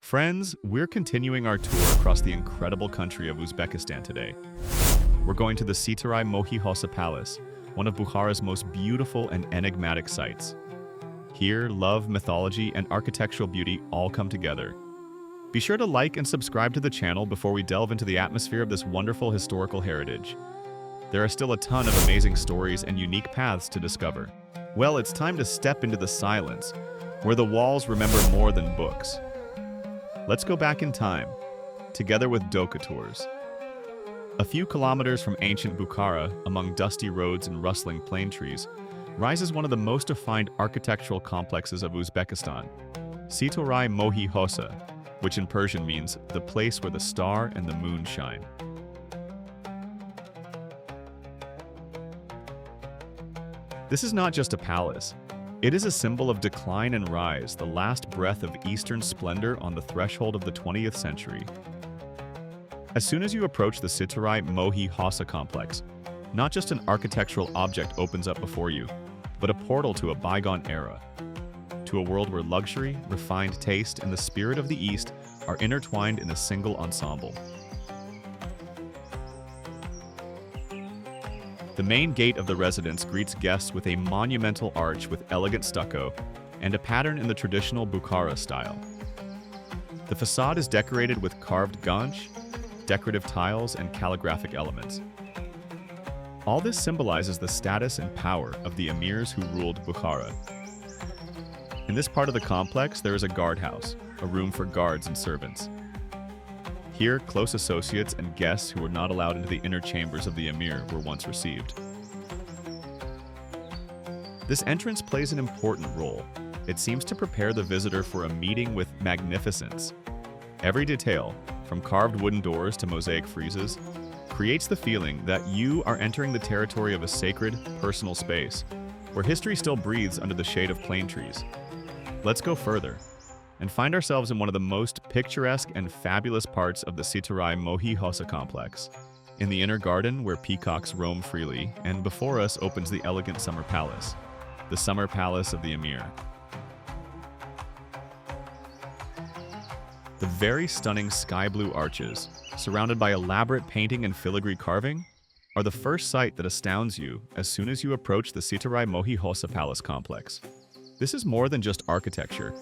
Friends, we're continuing our tour across the incredible country of Uzbekistan today. We're going to the Sitorai Mohi Hossa Palace, one of Bukhara's most beautiful and enigmatic sites. Here, love, mythology, and architectural beauty all come together. Be sure to like and subscribe to the channel before we delve into the atmosphere of this wonderful historical heritage. There are still a ton of amazing stories and unique paths to discover. Well, it's time to step into the silence, where the walls remember more than books. Let's go back in time, together with Doca tours. A few kilometers from ancient Bukhara, among dusty roads and rustling plane trees, rises one of the most defined architectural complexes of Uzbekistan, Sitorai Mohi Hossa, which in Persian means the place where the star and the moon shine. This is not just a palace. It is a symbol of decline and rise, the last breath of Eastern splendor on the threshold of the 20th century. As soon as you approach the Sitorai Mohi Hossa complex, not just an architectural object opens up before you, but a portal to a bygone era, to a world where luxury, refined taste, and the spirit of the East are intertwined in a single ensemble. The main gate of the residence greets guests with a monumental arch with elegant stucco and a pattern in the traditional Bukhara style. The facade is decorated with carved ganch, decorative tiles, and calligraphic elements. All this symbolizes the status and power of the emirs who ruled Bukhara. In this part of the complex, there is a guardhouse, a room for guards and servants. Here, close associates and guests who were not allowed into the inner chambers of the emir were once received. This entrance plays an important role. It seems to prepare the visitor for a meeting with magnificence. Every detail, from carved wooden doors to mosaic friezes, creates the feeling that you are entering the territory of a sacred, personal space, where history still breathes under the shade of plane trees. Let's go further and find ourselves in one of the most picturesque and fabulous parts of the Sitorai Mohi Hossa complex, in the inner garden where peacocks roam freely, and before us opens the elegant summer palace, the summer palace of the emir. The very stunning sky blue arches, surrounded by elaborate painting and filigree carving, are the first sight that astounds you as soon as you approach the Sitorai Mohi Hossa Palace complex. This is more than just architecture.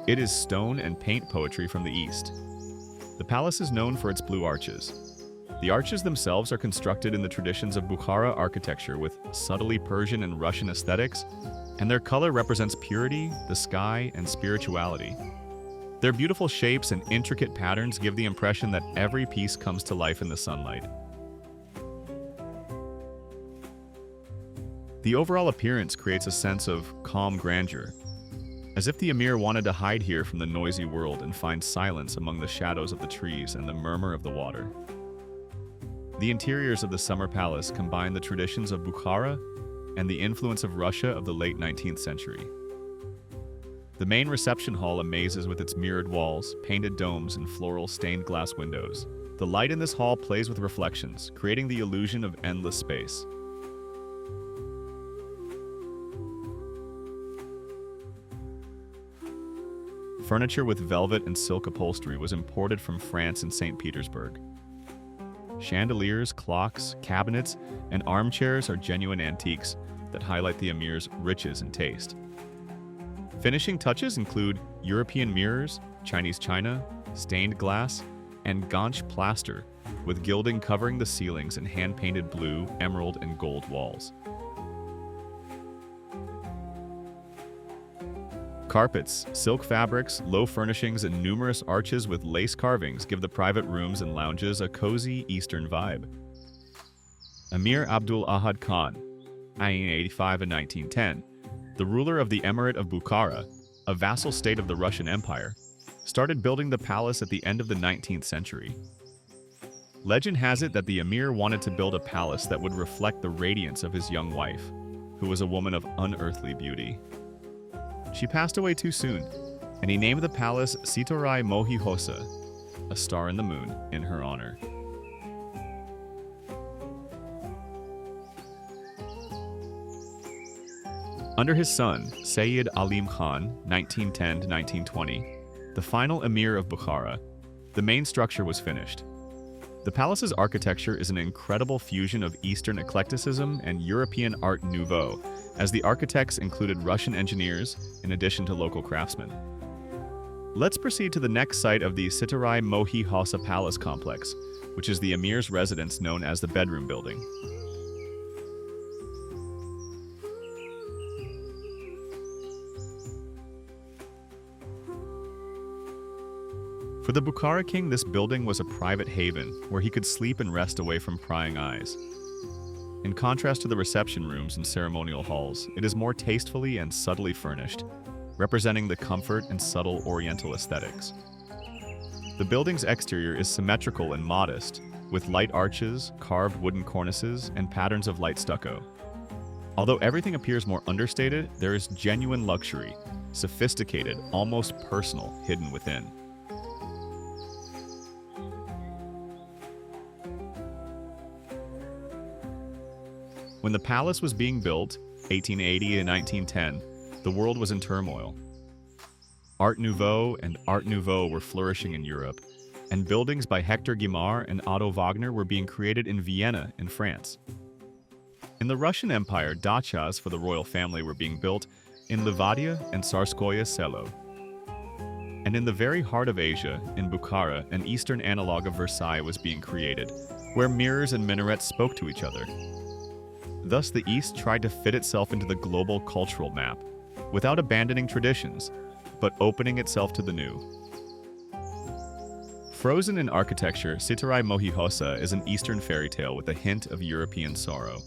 It is stone and paint poetry from the East. The palace is known for its blue arches. The arches themselves are constructed in the traditions of Bukhara architecture with subtly Persian and Russian aesthetics, and their color represents purity, the sky, and spirituality. Their beautiful shapes and intricate patterns give the impression that every piece comes to life in the sunlight. The overall appearance creates a sense of calm grandeur, as if the emir wanted to hide here from the noisy world and find silence among the shadows of the trees and the murmur of the water. The interiors of the summer palace combine the traditions of Bukhara and the influence of Russia of the late 19th century. The main reception hall amazes with its mirrored walls, painted domes, and floral stained glass windows. The light in this hall plays with reflections, creating the illusion of endless space. Furniture with velvet and silk upholstery was imported from France and St. Petersburg. Chandeliers, clocks, cabinets, and armchairs are genuine antiques that highlight the emir's riches and taste. Finishing touches include European mirrors, Chinese china, stained glass, and ganch plaster, with gilding covering the ceilings and hand-painted blue, emerald, and gold walls. Carpets, silk fabrics, low furnishings, and numerous arches with lace carvings give the private rooms and lounges a cozy Eastern vibe. Emir Abdul Ahad Khan, 1985 and 1910, the ruler of the Emirate of Bukhara, a vassal state of the Russian Empire, started building the palace at the end of the 19th century. Legend has it that the emir wanted to build a palace that would reflect the radiance of his young wife, who was a woman of unearthly beauty. She passed away too soon, and he named the palace Sitorai Mohi Hossa, a star in the moon, in her honor. Under his son, Sayyid Alim Khan, 1910 to 1920, the final Emir of Bukhara, the main structure was finished. The palace's architecture is an incredible fusion of Eastern eclecticism and European Art Nouveau, as the architects included Russian engineers in addition to local craftsmen. Let's proceed to the next site of the Sitorai Mohi Hossa Palace complex, which is the Emir's residence known as the Bedroom Building. For the Bukhara king, this building was a private haven where he could sleep and rest away from prying eyes. In contrast to the reception rooms and ceremonial halls, it is more tastefully and subtly furnished, representing the comfort and subtle oriental aesthetics. The building's exterior is symmetrical and modest, with light arches, carved wooden cornices, and patterns of light stucco. Although everything appears more understated, there is genuine luxury, sophisticated, almost personal, hidden within. When the palace was being built, 1880 and 1910, the world was in turmoil. Art Nouveau and Art Nouveau were flourishing in Europe, and buildings by Hector Guimard and Otto Wagner were being created in Vienna, in France. In the Russian Empire, dachas for the royal family were being built in Livadia and Tsarskoye Selo. And in the very heart of Asia, in Bukhara, an eastern analog of Versailles was being created, where mirrors and minarets spoke to each other. Thus, the East tried to fit itself into the global cultural map, without abandoning traditions, but opening itself to the new. Frozen in architecture, Sitorai Mohi Hossa is an Eastern fairy tale with a hint of European sorrow.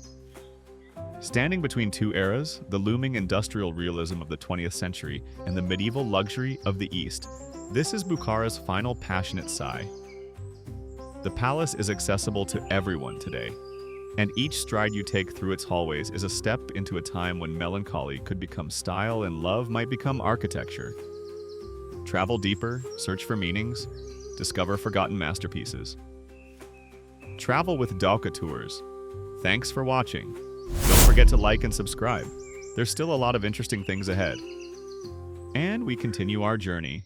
Standing between two eras, the looming industrial realism of the 20th century and the medieval luxury of the East, this is Bukhara's final passionate sigh. The palace is accessible to everyone today, and each stride you take through its hallways is a step into a time when melancholy could become style and love might become architecture. Travel deeper, search for meanings, discover forgotten masterpieces. Travel with Doca tours. Thanks for watching. Don't forget to like and subscribe. There's still a lot of interesting things ahead. And we continue our journey